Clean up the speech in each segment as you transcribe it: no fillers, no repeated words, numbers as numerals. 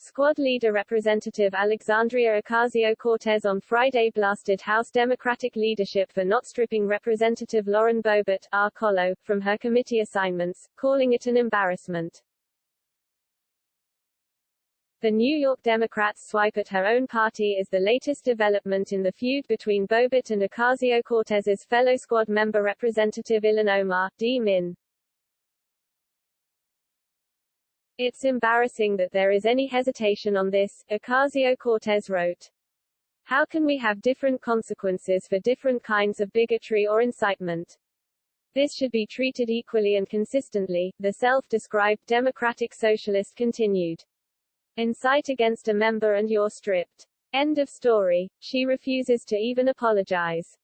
Squad leader Representative Alexandria Ocasio-Cortez on Friday blasted House Democratic leadership for not stripping Representative Lauren Boebert, R. from her committee assignments, calling it an embarrassment. The New York Democrats' swipe at her own party is the latest development in the feud between Boebert and Ocasio-Cortez's fellow squad member Representative Ilhan Omar, D-Minn. "It's embarrassing that there is any hesitation on this," Ocasio-Cortez wrote. "How can we have different consequences for different kinds of bigotry or incitement? This should be treated equally and consistently," the self-described Democratic Socialist continued. "Incite against a member and you're stripped. End of story." She refuses to even apologize.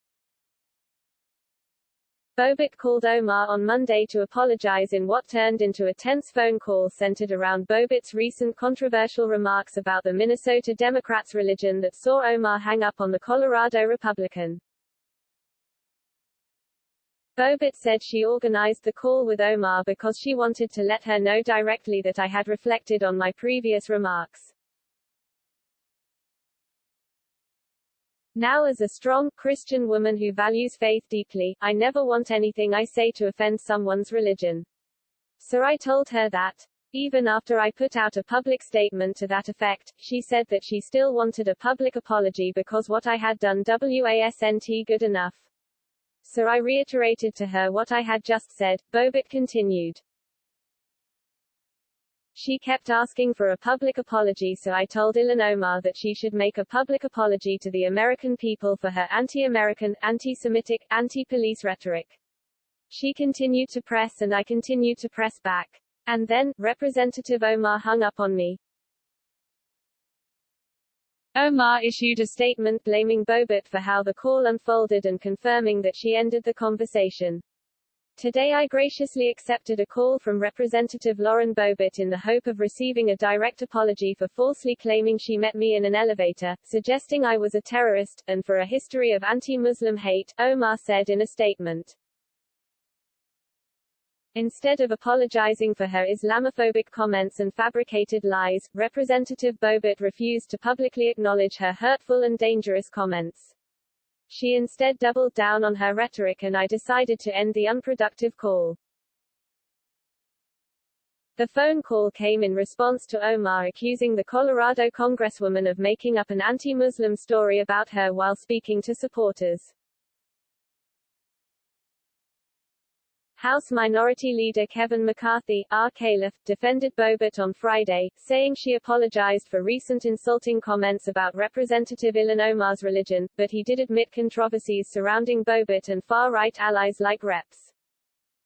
Boebert called Omar on Monday to apologize in what turned into a tense phone call centered around Boebert's recent controversial remarks about the Minnesota Democrats' religion that saw Omar hang up on the Colorado Republican. Boebert said she organized the call with Omar because she wanted to let her know directly that I had reflected on my previous remarks. Now, as a strong, Christian woman who values faith deeply, I never want anything I say to offend someone's religion. So I told her that. Even after I put out a public statement to that effect, she said that she still wanted a public apology because what I had done wasn't good enough. So I reiterated to her what I had just said, Boebert continued. She kept asking for a public apology, so I told Ilhan Omar that she should make a public apology to the American people for her anti-American, anti-Semitic, anti-police rhetoric. She continued to press and I continued to press back. And then, Representative Omar hung up on me. Omar issued a statement blaming Boebert for how the call unfolded and confirming that she ended the conversation. Today I graciously accepted a call from Representative Lauren Boebert in the hope of receiving a direct apology for falsely claiming she met me in an elevator, suggesting I was a terrorist, and for a history of anti-Muslim hate, Omar said in a statement. Instead of apologizing for her Islamophobic comments and fabricated lies, Representative Boebert refused to publicly acknowledge her hurtful and dangerous comments. She instead doubled down on her rhetoric and I decided to end the unproductive call. The phone call came in response to Omar accusing the Colorado congresswoman of making up an anti-Muslim story about her while speaking to supporters. House Minority Leader Kevin McCarthy, R. Caliph, defended Boebert on Friday, saying she apologized for recent insulting comments about Representative Ilhan Omar's religion, but he did admit controversies surrounding Boebert and far-right allies like Reps.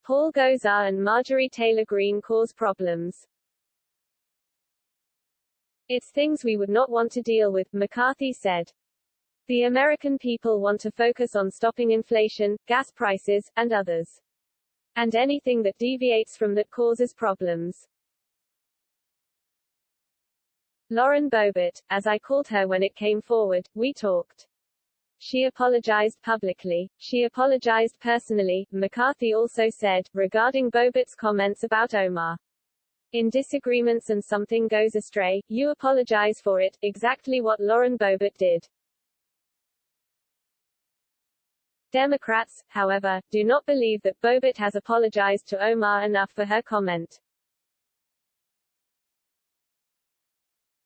Paul Gosar and Marjorie Taylor Greene cause problems. It's things we would not want to deal with, McCarthy said. The American people want to focus on stopping inflation, gas prices, and others. And anything that deviates from that causes problems. Lauren Boebert, as I called her when it came forward, we talked. She apologized publicly. She apologized personally, McCarthy also said, regarding Boebert's comments about Omar. In disagreements and something goes astray, you apologize for it, exactly what Lauren Boebert did. Democrats, however, do not believe that Boebert has apologized to Omar enough for her comment.